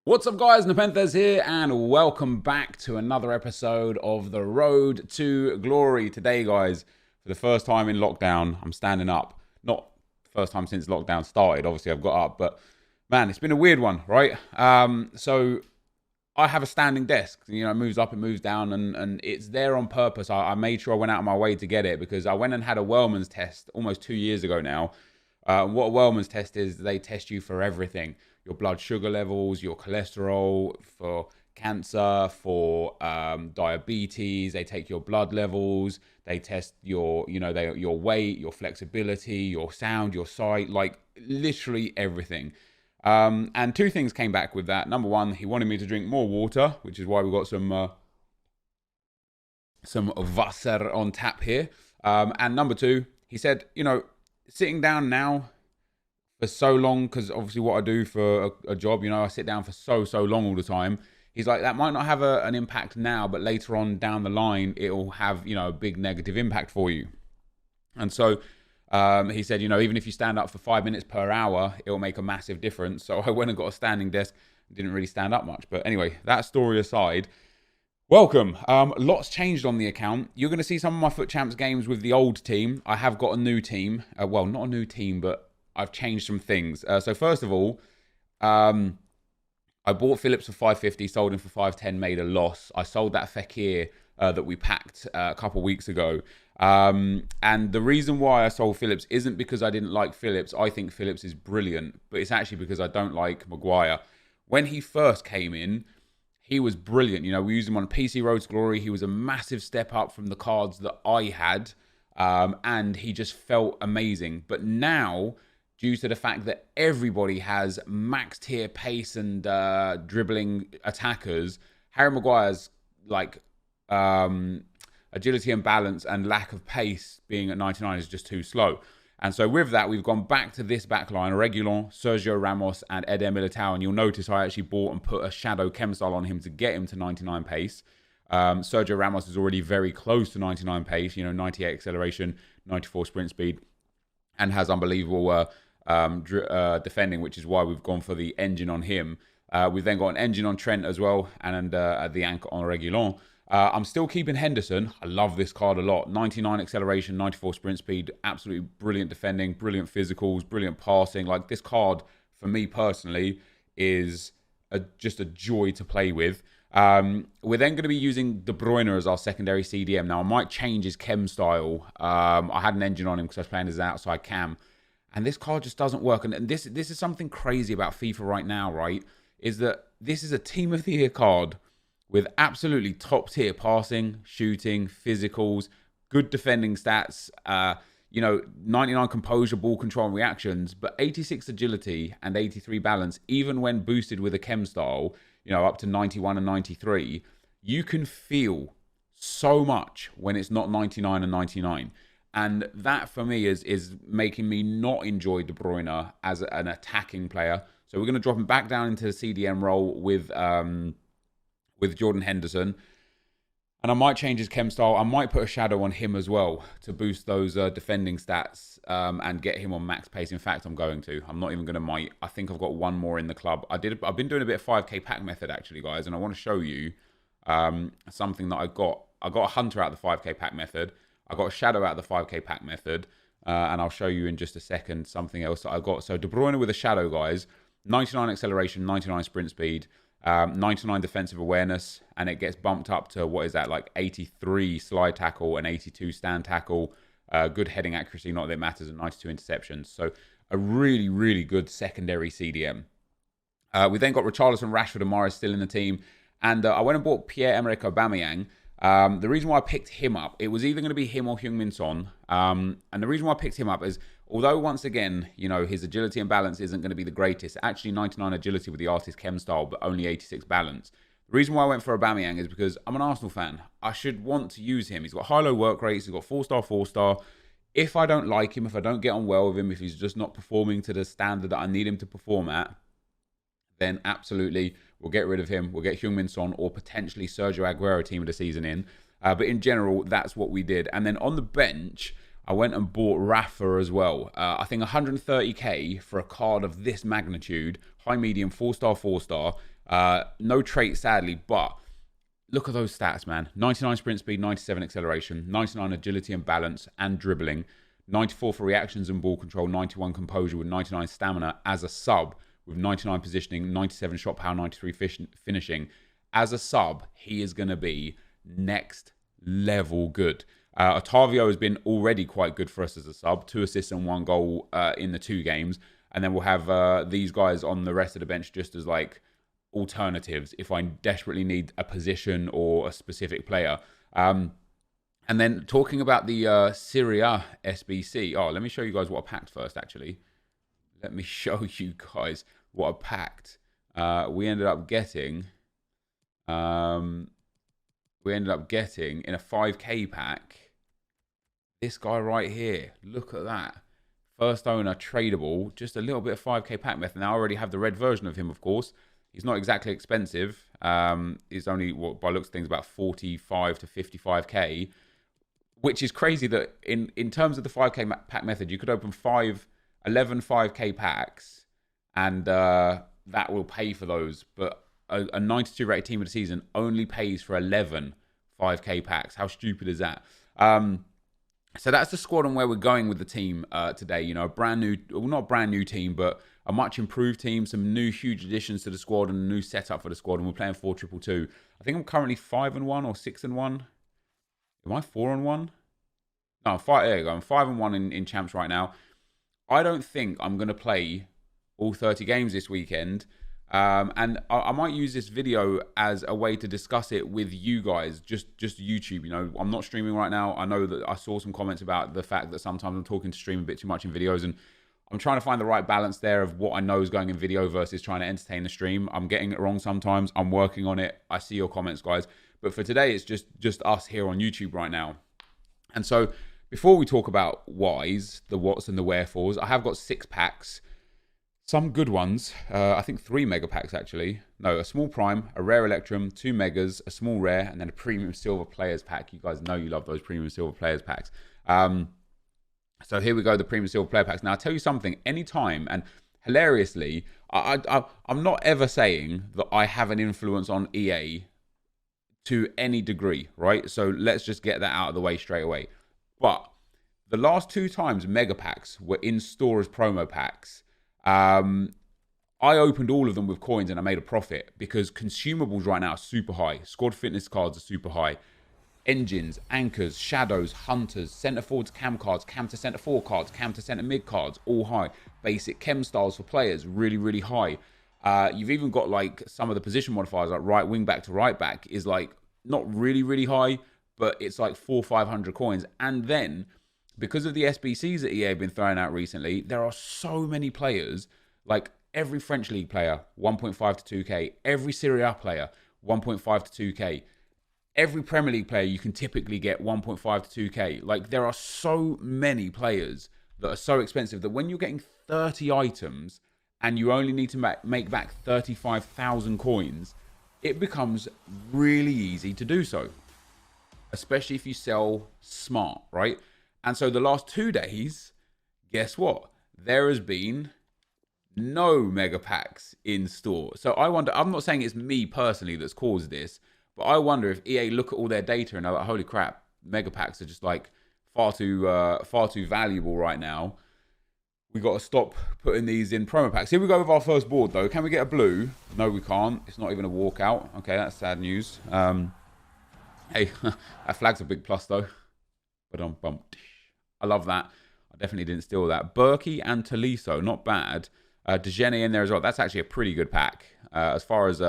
What's up guys, NepentheZ here and welcome back to another episode of The Road to Glory. Today guys, for the first time in lockdown, I'm standing up. Not the first time since lockdown started, obviously I've got up, but man, it's been a weird one, right? So I have a standing desk, you know, it moves up, it moves down, and it's there on purpose. I made sure I went out of my way to get it because I went and had a Wellman's test almost 2 years ago now. What a Wellman's test is, they test you for everything. Your blood sugar levels, your cholesterol, for cancer, for diabetes. They take your blood levels. They test your, your weight, your flexibility, your sound, your sight, like literally everything. And two things came back with that. Number one, he wanted me to drink more water, which is why we got some Wasser on tap here. And number two, he said, sitting down now for so long, because obviously what I do for a job, I sit down for so long all the time. He's like, that might not have an impact now, but later on down the line, it will have, a big negative impact for you. And so he said, even if you stand up for 5 minutes per hour, it will make a massive difference. So I went and got a standing desk. Didn't really stand up much. But anyway, that story aside, welcome. Lots changed on the account. You're going to see some of my Foot Champs games with the old team. I have got a new team. Well, not a new team, but I've changed some things. So first of all, I bought Phillips for 550, sold him for 510, made a loss. I sold that Fekir that we packed a couple of weeks ago. And the reason why I sold Phillips isn't because I didn't like Phillips. I think Phillips is brilliant, but it's actually because I don't like Maguire. When he first came in, he was brilliant. We used him on PC Road to Glory. He was a massive step up from the cards that I had. And he just felt amazing. But now, due to the fact that everybody has max tier pace and dribbling attackers, Harry Maguire's agility and balance and lack of pace being at 99 is just too slow. And so with that, we've gone back to this back line: Reguilon, Sergio Ramos, and Eder Militao. And you'll notice I actually bought and put a shadow chem style on him to get him to 99 pace. Sergio Ramos is already very close to 99 pace, 98 acceleration, 94 sprint speed, and has unbelievable defending, which is why we've gone for the engine on him. We've then got an engine on Trent as well, and the anchor on Reguilon. I'm still keeping Henderson. I love this card a lot. 99 acceleration, 94 sprint speed, absolutely brilliant defending, brilliant physicals, brilliant passing. Like, this card, for me personally, is just a joy to play with. We're then going to be using De Bruyne as our secondary CDM. Now, I might change his chem style. I had an engine on him because I was playing as an outside cam. And this card just doesn't work. And this is something crazy about FIFA right now, right? Is that this is a Team of the Year card with absolutely top tier passing, shooting, physicals, good defending stats, 99 composure, ball control and reactions, but 86 agility and 83 balance, even when boosted with a chem style, up to 91 and 93, you can feel so much when it's not 99 and 99. And that for me is making me not enjoy De Bruyne as an attacking player. So we're going to drop him back down into the CDM role with Jordan Henderson. And I might change his chem style. I might put a shadow on him as well to boost those defending stats and get him on max pace. In fact, I'm going to. I'm not even going to might. I think I've got one more in the club. I've been doing a bit of 5k pack method actually, guys, and I want to show you something that I got. I got a hunter out of the 5k pack method. I got a shadow out of the 5k pack method, and I'll show you in just a second something else that I got. So De Bruyne with a shadow, guys. 99 acceleration, 99 sprint speed, 99 defensive awareness, and it gets bumped up to, what is that, like 83 slide tackle and 82 stand tackle. Good heading accuracy, not that it matters, and 92 interceptions. So a really, really good secondary CDM. We then got Richarlison, Rashford, and Morris still in the team. And I went and bought Pierre-Emerick Aubameyang. The reason why I picked him up, it was either going to be him or Heung-min Son. And the reason why I picked him up is, although once again, his agility and balance isn't going to be the greatest. Actually, 99 agility with the artist chem style, but only 86 balance. The reason why I went for Aubameyang is because I'm an Arsenal fan. I should want to use him. He's got high-low work rates. He's got 4-star, 4-star. If I don't like him, if I don't get on well with him, if he's just not performing to the standard that I need him to perform at, then absolutely we'll get rid of him. We'll get Heung-min Son or potentially Sergio Aguero team of the season in. But in general, that's what we did. And then on the bench, I went and bought Rafa as well. I think 130k for a card of this magnitude, high, medium, 4-star, 4-star. No trait, sadly, but look at those stats, man. 99 sprint speed, 97 acceleration, 99 agility and balance and dribbling, 94 for reactions and ball control, 91 composure with 99 stamina as a sub, with 99 positioning, 97 shot power, 93 finishing. As a sub, he is going to be next level good. Otavio has been already quite good for us as a sub. 2 assists and 1 goal in the 2 games. And then we'll have these guys on the rest of the bench just as like alternatives if I desperately need a position or a specific player. And then talking about the Serie A SBC. Oh, let me show you guys what I packed first, actually. Let me show you guys what I packed. We ended up getting in a 5k pack this guy right here. Look at that. First owner, tradable, just a little bit of 5k pack method. Now I already have the red version of him, of course. He's not exactly expensive. He's only, well, by looks of things, about 45 to 55k, which is crazy that in terms of the 5k pack method, you could open 11 5k packs and that will pay for those. But a 92 rated team of the season only pays for 11 5k packs. How stupid is that? So that's the squad and where we're going with the team today. You know, a brand new, well, not brand new team, but a much improved team, some new huge additions to the squad and a new setup for the squad. And we're playing 4-2-2. I think I'm currently 5-1 or 6-1. Am I 4-1? No, there you go. I'm 5-1 in champs right now. I don't think I'm going to play all 30 games this weekend. And I might use this video as a way to discuss it with you guys, just YouTube. You know, I'm not streaming right now. I know that I saw some comments about the fact that sometimes I'm talking to stream a bit too much in videos, and I'm trying to find the right balance there of what I know is going in video versus trying to entertain the stream. I'm getting it wrong sometimes. I'm working on it. I see your comments, guys. But for today, it's just us here on YouTube right now. And so before we talk about whys, the whats and the wherefores, I have got 6 packs. Some good ones, I think 3 mega packs actually. No, a small prime, a rare electrum, 2 megas, a small rare, and then a premium silver players pack. You guys know you love those premium silver players packs. So here we go, the premium silver player packs. Now I'll tell you something, anytime, and hilariously, I'm not ever saying that I have an influence on EA to any degree, right? So let's just get that out of the way straight away. But the last 2 times mega packs were in store as promo packs, I opened all of them with coins and I made a profit because consumables right now are super high. Squad fitness cards are super high. Engines, anchors, shadows, hunters, centre forwards, cam cards, cam to centre forward cards, cam to centre mid cards, all high. Basic chem styles for players, really, really high. You've even got like some of the position modifiers, like right wing back to right back is like not really, really high, but it's like 400-500 coins. And then because of the SBCs that EA have been throwing out recently, there are so many players, like every French league player, 1.5 to 2k, every Serie A player, 1.5 to 2k, every Premier League player you can typically get 1.5 to 2k. Like there are so many players that are so expensive that when you're getting 30 items and you only need to make back 35,000 coins, it becomes really easy to do so, especially if you sell smart, right? And so the last 2 days, guess what? There has been no mega packs in store. So I wonder, I'm not saying it's me personally that's caused this, but I wonder if EA look at all their data and are like, holy crap, mega packs are just like far too valuable right now. We got to stop putting these in promo packs. Here we go with our first board though. Can we get a blue? No, we can't. It's not even a walkout. Okay, that's sad news. Hey, that flag's a big plus though. But I love that. I definitely didn't steal that. Berkey and Tolisso, not bad. Dejene in there as well. That's actually a pretty good pack. As far as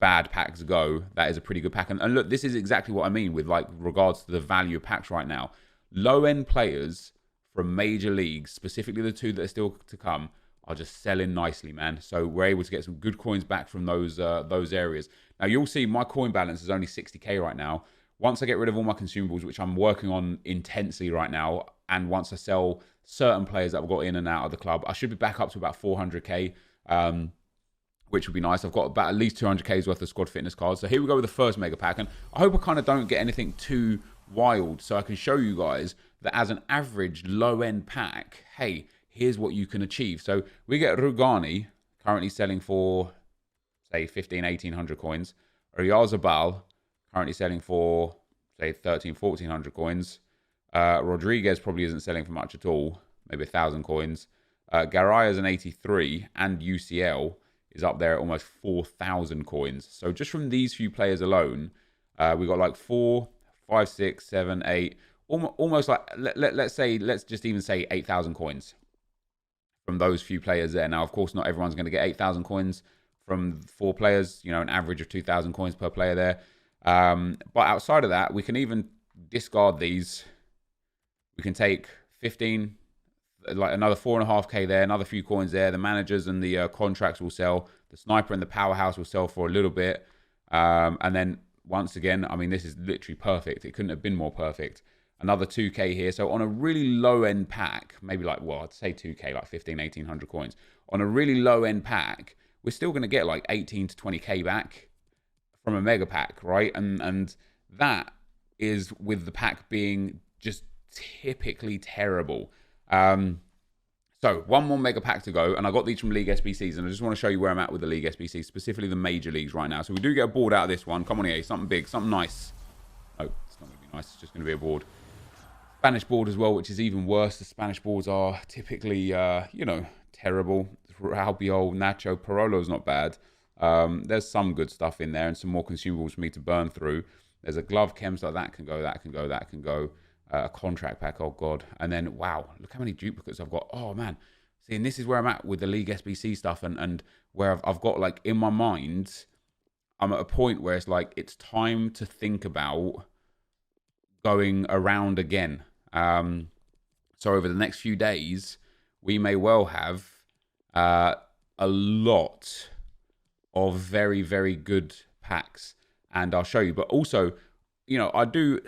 bad packs go, that is a pretty good pack. And look, this is exactly what I mean with like regards to the value of packs right now. Low-end players from major leagues, specifically the 2 that are still to come, are just selling nicely, man. So we're able to get some good coins back from those areas. Now you'll see my coin balance is only 60k right now. Once I get rid of all my consumables, which I'm working on intensely right now, and once I sell certain players that I've got in and out of the club, I should be back up to about 400k, which would be nice. I've got about at least 200k's worth of squad fitness cards. So here we go with the first mega pack. And I hope I kind of don't get anything too wild, so I can show you guys that as an average low-end pack, hey, here's what you can achieve. So we get Rugani currently selling for say 15, 1800 coins. Oyarzabal, currently selling for, say, 13, 1400 coins. Rodriguez probably isn't selling for much at all, maybe 1,000 coins. Garaya's an 83, and UCL is up there at almost 4,000 coins. So just from these few players alone, we got like 4, 5, 6, 7, 8, almost like, let's just even say 8,000 coins from those few players there. Now, of course, not everyone's going to get 8,000 coins from 4 players, you know, an average of 2,000 coins per player there. But outside of that, we can even discard these. We can take 15, like another 4.5k there, another few coins there. The managers and the contracts will sell. The sniper and the powerhouse will sell for a little bit. And then once again, I mean, this is literally perfect. It couldn't have been more perfect. Another 2k here. So on a really low end pack, maybe like, well, I'd say 2k, like 15, 1800 coins. On a really low end pack, we're still going to get like 18 to 20k back from a mega pack, right? And that is with the pack being just typically terrible. So one more mega pack to go, and I got these from League SBCs, and I just want to show you where I'm at with the League SBCs, specifically the major leagues right now. So we do get a board out of this one. Come on, EA, something big, something nice. Oh, it's not going to be nice. It's just going to be a board. Spanish board as well, which is even worse. The Spanish boards are typically, you know, terrible. Albiol, Nacho, Parolo's not bad. There's some good stuff in there and some more consumables for me to burn through. There's a glove chem, so that can go, that can go, that can go. A contract pack, oh god. And then, wow, look how many duplicates I've got. Oh man. See, and this is where I'm at with the League SBC stuff, and where I've got, like, in my mind, I'm at a point where it's like, it's time to think about going around again. So over the next few days, we may well have a lot of very, very good packs, and I'll show you. But also, you know, I do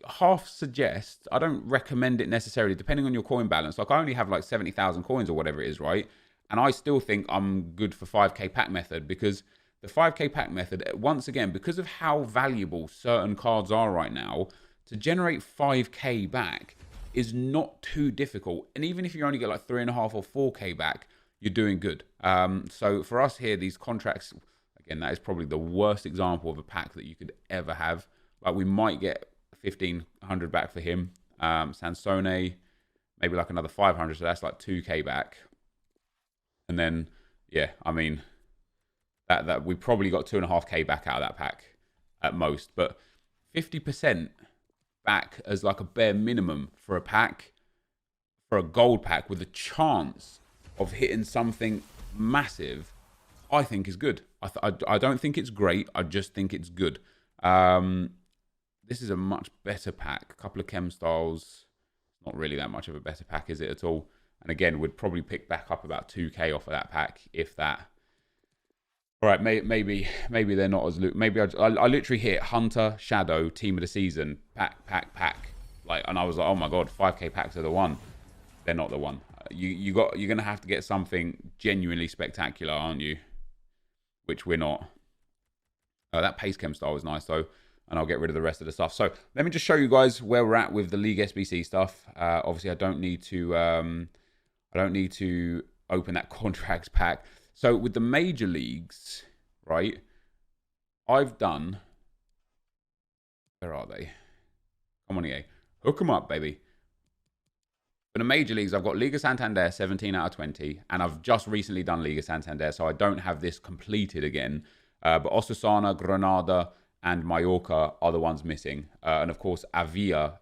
half suggest, I don't recommend it necessarily, depending on your coin balance. Like, I only have like 70,000 coins or whatever it is, right? And I still think I'm good for 5k pack method, because the 5k pack method, once again, because of how valuable certain cards are right now, to generate 5k back is not too difficult. And even if you only get like 3.5 or 4k back, you're doing good. So for us here, these contracts, again, that is probably the worst example of a pack that you could ever have. Like, we might get 1,500 back for him. Sansone, maybe like another 500, so that's like 2k back. And then, yeah, I mean, that we probably got 2.5k back out of that pack at most. But 50% back as like a bare minimum for a pack, for a gold pack with a chance of hitting something massive, I think is good. I don't think it's great. I just think it's good. This is a much better pack. A couple of chem styles. Not really that much of a better pack, is it at all? And again, we'd probably pick back up about 2k off of that pack, if that. All right, maybe they're not as... Maybe I literally hit Hunter, Shadow, Team of the Season, pack. Like, and I was like, oh my god, 5k packs are the one. They're not the one. You're going to have to get something genuinely spectacular, aren't you? Which we're not. That pace chem style was nice, though. And I'll get rid of the rest of the stuff. So let me just show you guys where we're at with the League SBC stuff. Obviously, I don't need to open that contracts pack. So with the major leagues, right? I've done. Where are they? Come on, EA. Hook them up, baby. For the major leagues, I've got Liga Santander 17 out of 20, and I've just recently done Liga Santander, so I don't have this completed again. But Osasuna, Granada, and Mallorca are the ones missing. And of course, Avia,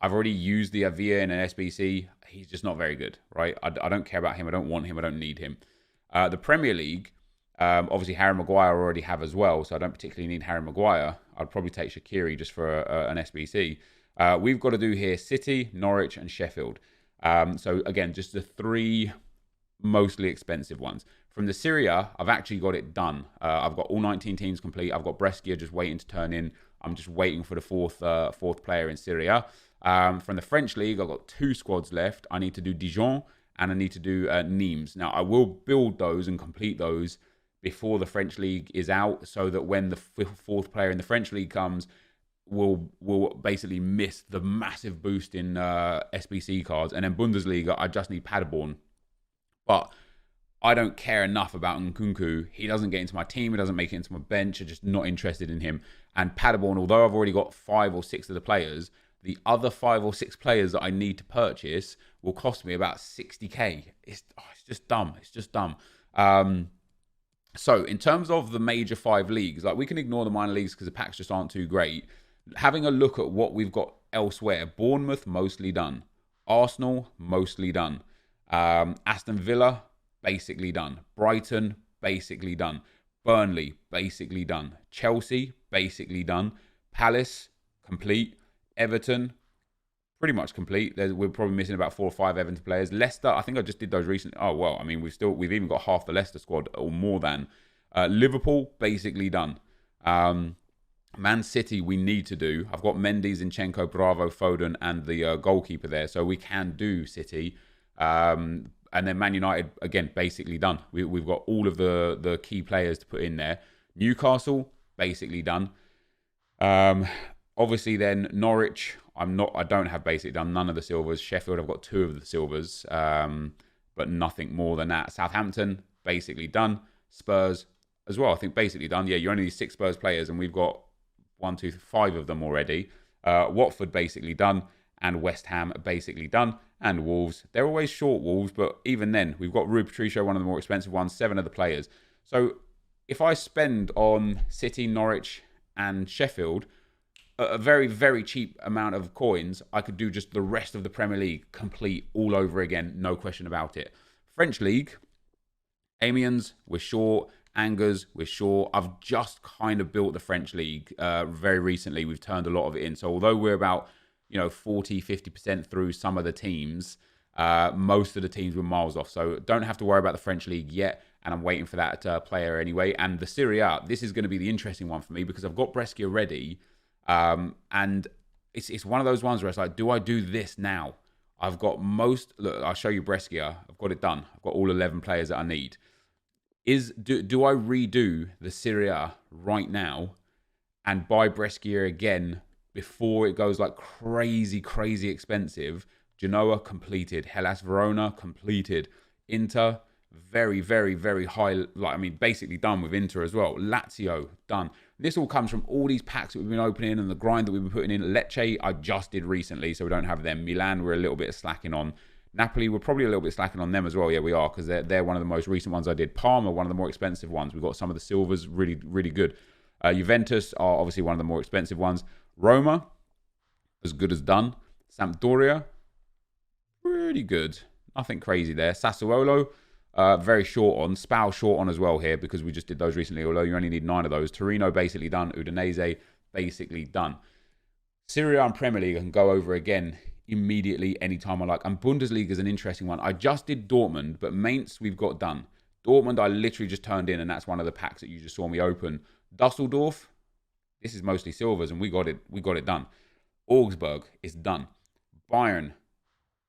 I've already used the Avia in an SBC. He's just not very good, right? I don't care about him. I don't want him. I don't need him. The Premier League, obviously Harry Maguire I already have as well, so I don't particularly need Harry Maguire. I'd probably take Shaqiri just for an SBC. We've got to do here City, Norwich, and Sheffield. So again, just the 3 mostly expensive ones. From the Serie A, I've actually got it done. I've got all 19 teams complete. I've got Brescia just waiting to turn in. I'm just waiting for the fourth player in Serie A. From the French League, I've got 2 squads left. I need to do Dijon and I need to do Nimes. Now, I will build those and complete those before the French League is out, so that when the 4th player in the French League comes, we'll basically miss the massive boost in SBC cards. And then Bundesliga, I just need Paderborn. But I don't care enough about Nkunku. He doesn't get into my team. He doesn't make it into my bench. I'm just not interested in him. And Paderborn, although I've already got 5 or 6 of the players, the other 5 or 6 players that I need to purchase will cost me about 60k. It's just dumb. It's just dumb. So in terms of the major 5 leagues, like we can ignore the minor leagues because the packs just aren't too great. Having a look at what we've got elsewhere, Bournemouth mostly done, Arsenal mostly done, Aston Villa basically done, Brighton basically done, Burnley basically done, Chelsea basically done, Palace complete, Everton pretty much complete. We're probably missing about 4 or 5 Everton players. Leicester, I think I just did those recently. Oh, well, I mean, we've even got half the Leicester squad or more than. Liverpool, basically done. Man City, we need to do. I've got Mendy, Zinchenko, Bravo, Foden, and the goalkeeper there. So we can do City. And then Man United, again, basically done. We've got all of the key players to put in there. Newcastle, basically done. Obviously then Norwich, I don't have basically done none of the silvers. Sheffield, I've got 2 of the silvers, but nothing more than that. Southampton, basically done. Spurs as well, I think basically done. Yeah, you only need 6 Spurs players and we've got 1, 2, 5 of them already. Watford basically done, and West Ham basically done, and Wolves. They're always short, Wolves, but even then, we've got Rui Patricio, one of the more expensive ones, 7 of the players. So if I spend on City, Norwich, and Sheffield a very, very cheap amount of coins, I could do just the rest of the Premier League complete all over again, no question about it. French League, Amiens, we're short. Angers, we're short. I've just kind of built the French League very recently. We've turned a lot of it in. So although we're about 40, 50% through some of the teams, most of the teams were miles off. So don't have to worry about the French League yet. And I'm waiting for that player anyway. And the Serie A, this is going to be the interesting one for me because I've got Brescia ready. And it's one of those ones where it's like, do I do this now? I've got look, I'll show you Brescia. I've got it done. I've got all 11 players that I need. Do I redo the Serie A right now and buy Brescia again before it goes like crazy, crazy expensive? Genoa completed. Hellas Verona completed. Inter, very, very, very high. Basically done with Inter as well. Lazio, done. This all comes from all these packs that we've been opening and the grind that we've been putting in. Lecce, I just did recently, so we don't have them. Milan, we're a little bit slacking on. Napoli, we're probably a little bit slacking on them as well. Yeah, we are, because they're one of the most recent ones I did. Parma, one of the more expensive ones. We've got some of the silvers, really, really good. Juventus are obviously one of the more expensive ones. Roma, as good as done. Sampdoria, pretty good. Nothing crazy there. Sassuolo, very short on. Spal short on as well here, because we just did those recently, although you only need 9 of those. Torino, basically done. Udinese, basically done. Serie A and Premier League I can go over again immediately anytime I like. And Bundesliga is an interesting one. I just did Dortmund, but Mainz we've got done. Dortmund I literally just turned in, and that's one of the packs that you just saw me open. Dusseldorf, this is mostly silvers, and we got it done. Augsburg is done. Bayern,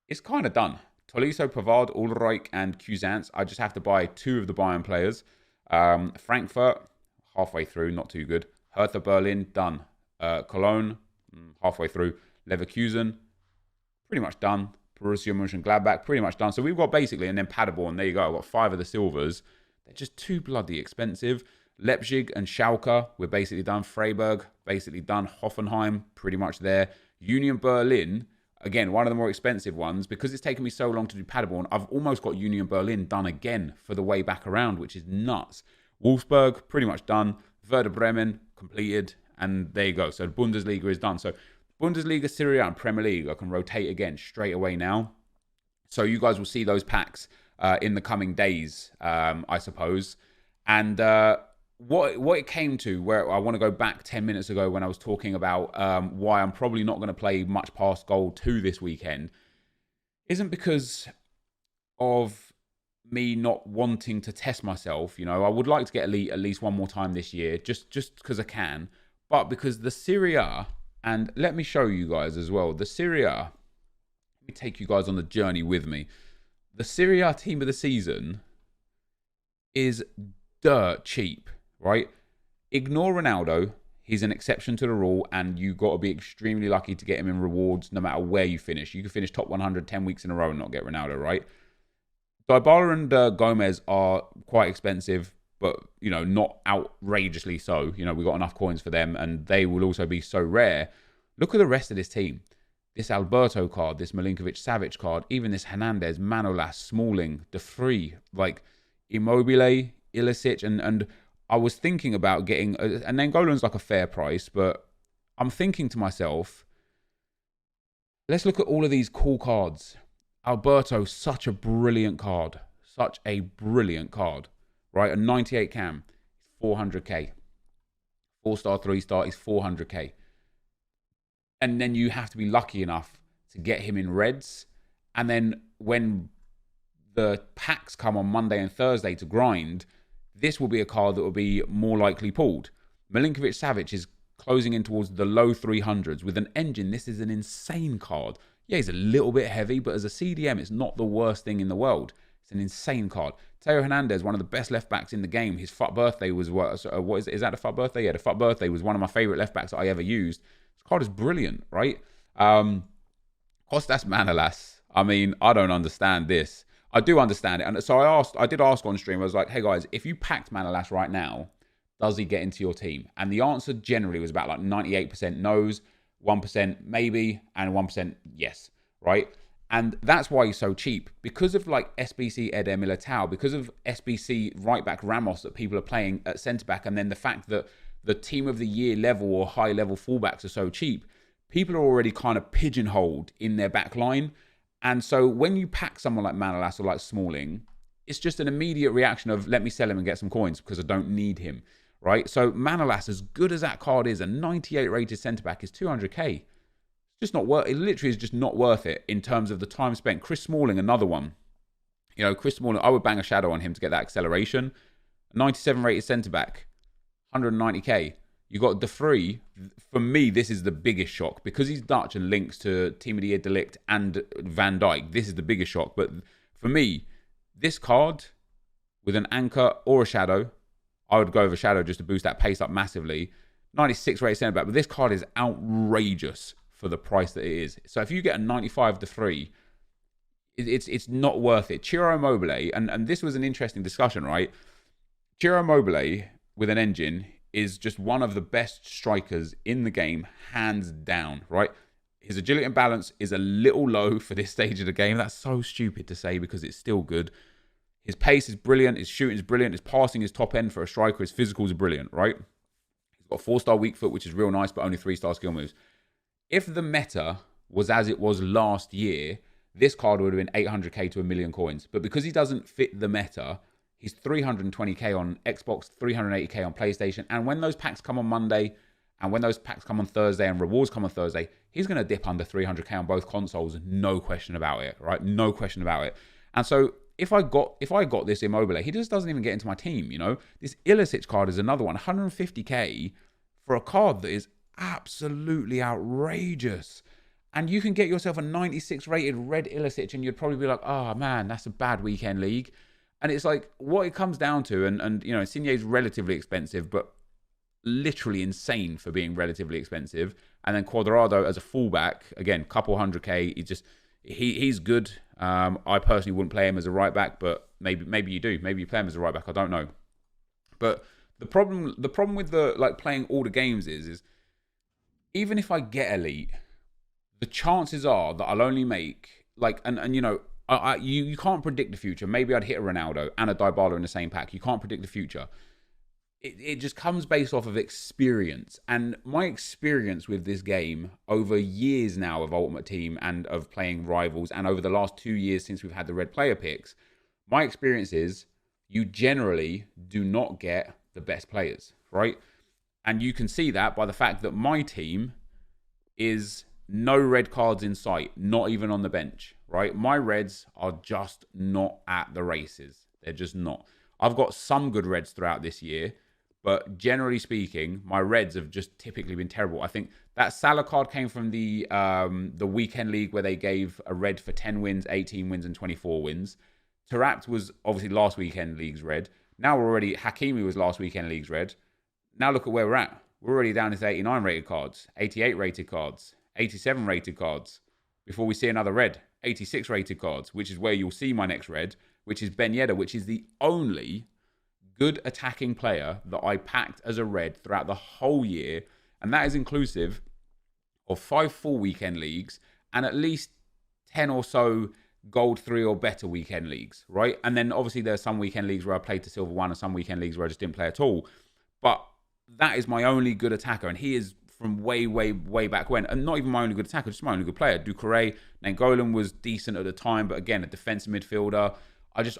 it's kind of done. Tolisso, Pavard, Ulreich, and Cuisance. I just have to buy 2 of the Bayern players. Frankfurt, halfway through, not too good. Hertha Berlin, done. Cologne, halfway through. Leverkusen, pretty much done. Borussia Mönchengladbach, pretty much done. So we've got basically, and then Paderborn, there you go. I've got 5 of the silvers. They're just too bloody expensive. Leipzig and Schalke, we're basically done. Freiburg, basically done. Hoffenheim, pretty much there. Union Berlin, again, one of the more expensive ones. Because it's taken me so long to do Paderborn, I've almost got Union Berlin done again for the way back around, which is nuts. Wolfsburg, pretty much done. Werder Bremen, completed. And there you go. So Bundesliga is done. So Bundesliga, Serie A, and Premier League, I can rotate again straight away now. So you guys will see those packs in the coming days, I suppose. And what it came to, where I want to go back 10 minutes ago when I was talking about why I'm probably not going to play much past Gold 2 this weekend, isn't because of me not wanting to test myself. I would like to get Elite at least one more time this year, just because I can. But because the Serie A, and let me show you guys as well, the Serie A, let me take you guys on the journey with me. The Serie A team of the season is dirt cheap, right? Ignore Ronaldo. He's an exception to the rule, and you got to be extremely lucky to get him in rewards no matter where you finish. You can finish top 100 10 weeks in a row and not get Ronaldo, right? Dybala and Gomez are quite expensive, but not outrageously so. We've got enough coins for them, and they will also be so rare. Look at the rest of this team. This Alberto card, this Milinkovic-Savic card, even this Hernandez, Manolas, Smalling, De Vrij, like Immobile, Ilicic, and I was thinking about getting, and Nangolan's like a fair price, but I'm thinking to myself, let's look at all of these cool cards. Alberto, such a brilliant card. Such a brilliant card. Right? A 98 cam, 400k. 4-star, 3-star is 400k. And then you have to be lucky enough to get him in reds. And then when the packs come on Monday and Thursday to grind, this will be a card that will be more likely pulled. Milinkovic-Savic is closing in towards the low 300s. With an engine, this is an insane card. Yeah, he's a little bit heavy, but as a CDM, it's not the worst thing in the world. It's an insane card. Theo Hernandez, one of the best left backs in the game. His FUT birthday was what is that? The FUT birthday? Yeah, the FUT birthday was one of my favorite left backs that I ever used. This card is brilliant, right? Kostas Manolas. I mean, I don't understand this. I do understand it, and so I did ask on stream. I was like, hey guys, if you packed Manolas right now, does he get into your team? And the answer generally was about like 98% no's, 1% maybe, and 1% yes, right? And that's why he's so cheap. Because of like SBC Eder Militao, because of SBC right back Ramos that people are playing at centre back, and then the fact that the team of the year level or high level fullbacks are so cheap, people are already kind of pigeonholed in their back line. And so when you pack someone like Manolas or like Smalling, it's just an immediate reaction of, let me sell him and get some coins because I don't need him, right? So Manolas, as good as that card is, a 98 rated centre-back is 200k. It's just not worth it. Literally is just not worth it in terms of the time spent. Chris Smalling, another one. Chris Smalling, I would bang a shadow on him to get that acceleration. 97 rated centre-back, 190k. You got De Vrij. For me, this is the biggest shock because he's Dutch and links to Team of the Year De Ligt and Van Dijk. This is the biggest shock. But for me, this card with an anchor or a shadow, I would go over shadow just to boost that pace up massively. 96 rated centre back, but this card is outrageous for the price that it is. So if you get a 95 De Vrij, it's not worth it. Ciro Immobile, and this was an interesting discussion, right? Ciro Immobile with an engine is just one of the best strikers in the game, hands down, right? His agility and balance is a little low for this stage of the game. That's so stupid to say because it's still good. His pace is brilliant. His shooting is brilliant. His passing is top end for a striker. His physicals are brilliant, right? He's got a 4-star weak foot, which is real nice, but only 3-star skill moves. If the meta was as it was last year, this card would have been 800k to 1 million coins. But because he doesn't fit the meta, he's 320k on Xbox, 380k on PlayStation. And when those packs come on Monday, and when those packs come on Thursday, and rewards come on Thursday, he's going to dip under 300k on both consoles. No question about it, right? No question about it. And so if I got this Immobile, he just doesn't even get into my team, This Ilicic card is another one, 150k for a card that is absolutely outrageous. And you can get yourself a 96 rated red Ilicic and you'd probably be like, oh man, that's a bad weekend league. And it's like, what it comes down to, and Insigne's relatively expensive, but literally insane for being relatively expensive. And then Cuadrado as a fullback, again, couple 100k, he's good. I personally wouldn't play him as a right back, but maybe you do. Maybe you play him as a right back. I don't know. But the problem with the playing all the games is even if I get elite, the chances are that I'll only make you can't predict the future. Maybe I'd hit a Ronaldo and a Dybala in the same pack. You can't predict the future. It just comes based off of experience. And my experience with this game over years now of Ultimate Team and of playing Rivals and over the last 2 years since we've had the red player picks, my experience is you generally do not get the best players, right? And you can see that by the fact that my team is no red cards in sight, not even on the bench, right? My reds are just not at the races. They're just not. I've got some good reds throughout this year, but generally speaking, my reds have just typically been terrible. I think that Salah card came from the weekend league where they gave a red for 10 wins, 18 wins, and 24 wins. Tarapt was obviously last weekend league's red. Now we're already, Hakimi was last weekend league's red. Now look at where we're at. We're already down to 89 rated cards, 88 rated cards, 87 rated cards before we see another red, 86 rated cards, which is where you'll see my next red. which is Ben Yedder, which is the only good attacking player that I packed as a red throughout the whole year. And that is inclusive of 5 full weekend leagues and at least 10 or so gold 3 or better weekend leagues, right? And then obviously there's some weekend leagues where I played to silver 1 and some weekend leagues where I just didn't play at all. But that is my only good attacker, and he is from way, way, way back when. And not even my only good attacker, just my only good player. Doucouré, Nainggolan was decent at the time, but again, a defensive midfielder.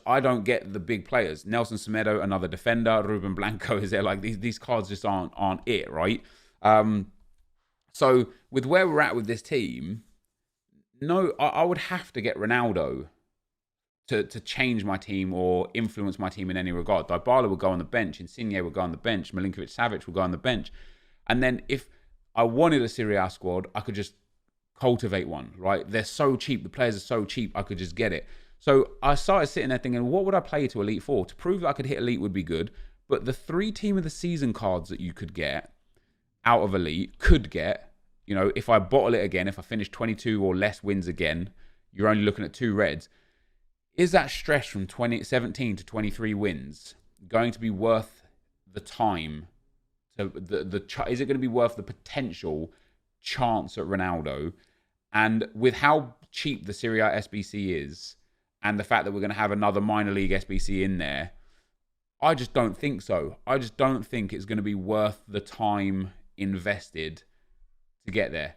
I don't get the big players. Nelson Semedo, another defender. Ruben Blanco is there. Like these cards just aren't it, right? So with where we're at with this team, no, I would have to get Ronaldo to change my team or influence my team in any regard. Dybala would go on the bench. Insigne would go on the bench. Milinkovic-Savic would go on the bench. And then if I wanted a Serie A squad, I could just cultivate one, right? They're so cheap. The players are so cheap. I could just get it. So I started sitting there thinking, what would I play to Elite 4? To prove that I could hit Elite would be good. But the 3 Team of the Season cards that you could get out of Elite, you know, if I bottle it again, if I finish 22 or less wins again, you're only looking at 2 reds. Is that stretch from 17 to 23 wins going to be worth the time? Is it going to be worth the potential chance at Ronaldo? And with how cheap the Serie A SBC is, and the fact that we're going to have another minor league SBC in there, I just don't think so. I just don't think it's going to be worth the time invested to get there.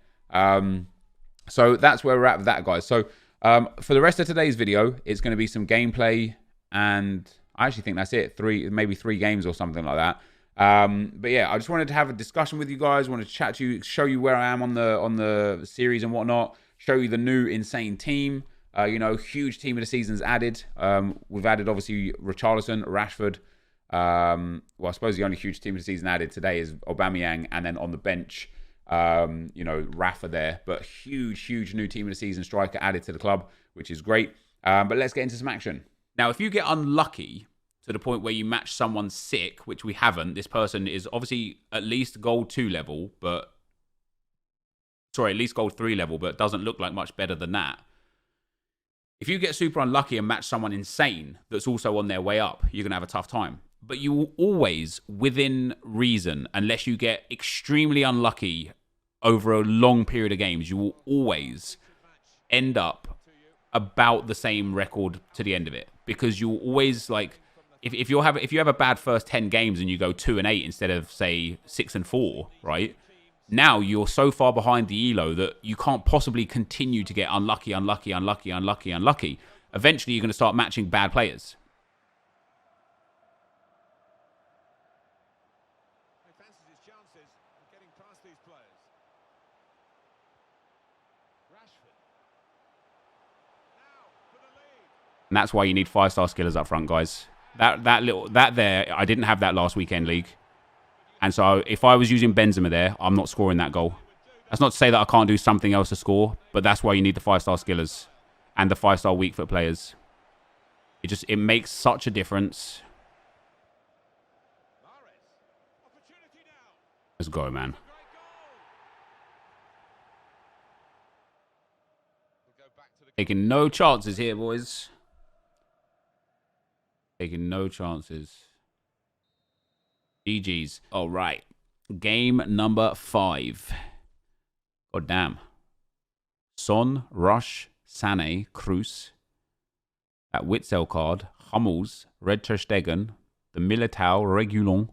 So that's where we're at with that, guys. So for the rest of today's video, it's going to be some gameplay, and I actually think that's it. Maybe three games or something like that. But yeah, I just wanted to have a discussion with you guys. Wanted to chat to you, show you where I am on the series and whatnot. Show you the new insane team. You know, huge team of the seasons added. We've added obviously Richarlison, Rashford. Well, I suppose the only huge team of the season added today is Aubameyang, and then on the bench, you know, Rafa there. But huge new team of the season striker added to the club, which is great. But let's get into some action. Now, if you get unlucky to the point where you match someone sick, which we haven't, this person is obviously at least gold 2 level, but sorry, at least gold 3 level, but doesn't look like much better than that. If you get super unlucky and match someone insane that's also on their way up, you're going to have a tough time. But you will always, within reason, unless you get extremely unlucky over a long period of games, you will always end up about the same record to the end of it. Because you'll always, like, if you have a bad first 10 games and you go 2-8 instead of, say, 6-4, right? Now you're so far behind the ELO that you can't possibly continue to get unlucky. Eventually, you're going to start matching bad players. And that's why you need 5-star skillers up front, guys. That there, I didn't have that last weekend league. And so if I was using Benzema there, I'm not scoring that goal. That's not to say that I can't do something else to score, but that's why you need the 5-star skillers and the 5-star weak foot players. It makes such a difference. Let's go, man. Taking no chances here, boys. Taking no chances. GG's. All right. Game number 5. God damn. Son, Rush, Sané, Kroos. That Witzel card. Hummels, Red Ter Stegen, the Militao, Reguilon.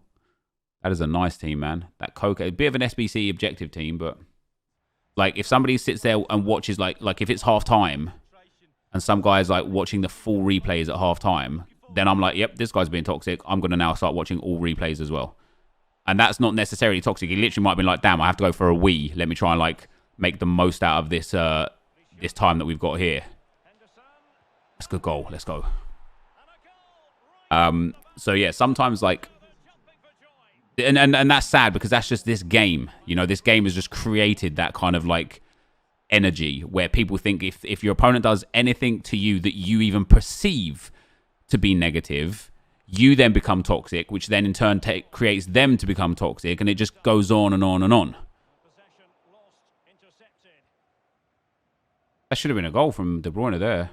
That is a nice team, man. That Coca, a bit of an SBC objective team, but like if somebody sits there and watches like if it's half time and some guy's like watching the full replays at half time, then I'm like, yep, this guy's being toxic. I'm going to now start watching all replays as well. And that's not necessarily toxic. He literally might have been like, damn, I have to go for a wee. Let me try and like make the most out of this this time that we've got here. That's a good goal. Let's go. So yeah, sometimes like, and that's sad because that's just this game. You know, this game has just created that kind of like energy where people think if your opponent does anything to you that you even perceive to be negative, you then become toxic, which then in turn creates them to become toxic, and it just goes on and on and on. That should have been a goal from De Bruyne there.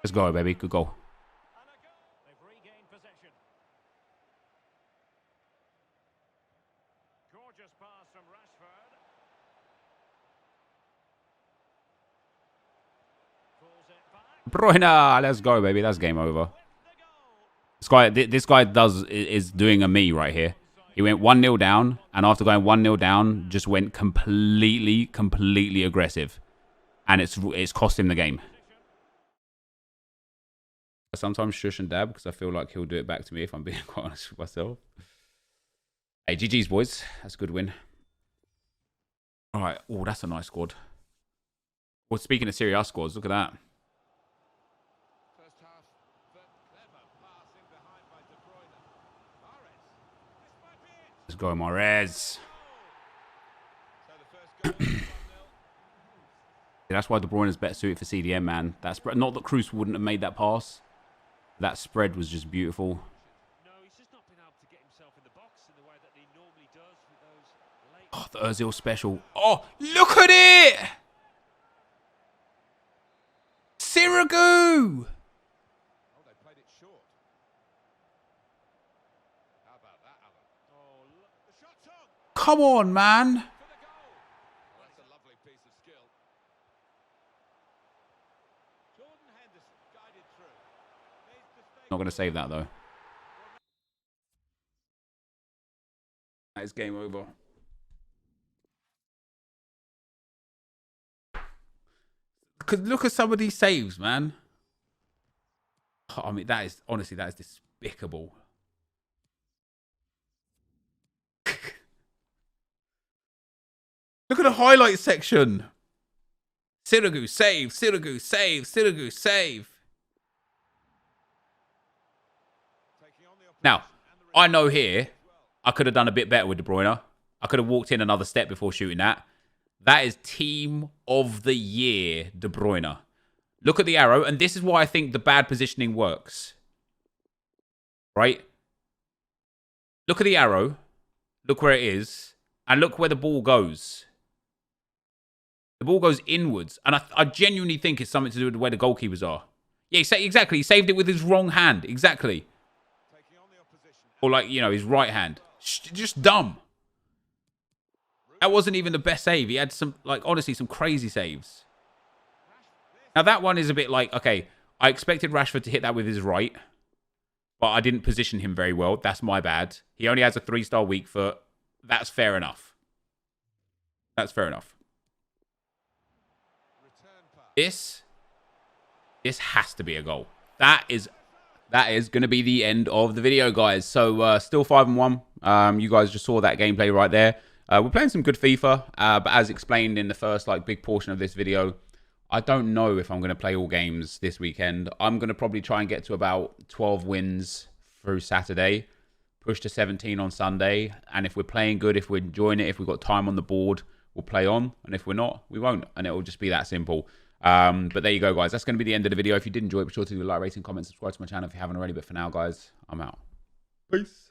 Let's go, baby. Good goal. They've regained possession. Gorgeous pass from Rashford. Pulls it back. Bruyne, let's go, baby. That's game over. This guy is doing a me right here. He went 1-0 down, and after going 1-0 down, just went completely aggressive, and it's cost him the game. I sometimes shush and dab because I feel like he'll do it back to me if I'm being quite honest with myself. Hey, GG's, boys. That's a good win. All right. Oh, that's a nice squad. Well, speaking of Serie A squads, look at that. Let's go, Mahrez. That's why De Bruyne is better suited for CDM, man. That spread, not that Kroos wouldn't have made that pass. That spread was just beautiful. No, he's just not been able to get himself in the box in the way that he normally does with those late... Oh, the Ozil special. Oh, look at it! Sirigu! Oh, they played it short. How about that, Alan? Oh, look, the shot's on! Come on, man. For the goal! Well, that's a lovely piece of skill. Jordan Henderson guided through. Needs to stay... Not going to save that, though. That is game over. Because look at some of these saves, man. Oh, I mean, that is, honestly, that is despicable. Look at the highlight section. Sirigu, save, Sirigu, save, Sirigu, save. Now, I know here, I could have done a bit better with De Bruyne. I could have walked in another step before shooting that. That is Team of the Year, De Bruyne. Look at the arrow, and this is why I think the bad positioning works. Right? Look at the arrow. Look where it is. And look where the ball goes. The ball goes inwards. And I genuinely think it's something to do with where the goalkeepers are. Yeah, exactly. He saved it with his wrong hand. Exactly. Or like, you know, his right hand. Just dumb. That wasn't even the best save. He had some, like, honestly, some crazy saves. Now, that one is a bit like, okay, I expected Rashford to hit that with his right, but I didn't position him very well. That's my bad. He only has a 3-star weak foot. That's fair enough. That's fair enough. This has to be a goal. That is going to be the end of the video, guys. So, still 5-1. You guys just saw that gameplay right there. We're playing some good FIFA, but as explained in the first big portion of this video, I don't know if I'm going to play all games this weekend. I'm going to probably try and get to about 12 wins through Saturday, push to 17 on Sunday, and if we're playing good, if we're enjoying it, if we've got time on the board, we'll play on, and if we're not, we won't, and it will just be that simple. But there you go, guys. That's going to be the end of the video. If you did enjoy it, be sure to leave a like, rating, comment, subscribe to my channel if you haven't already. But for now, guys, I'm out. Peace.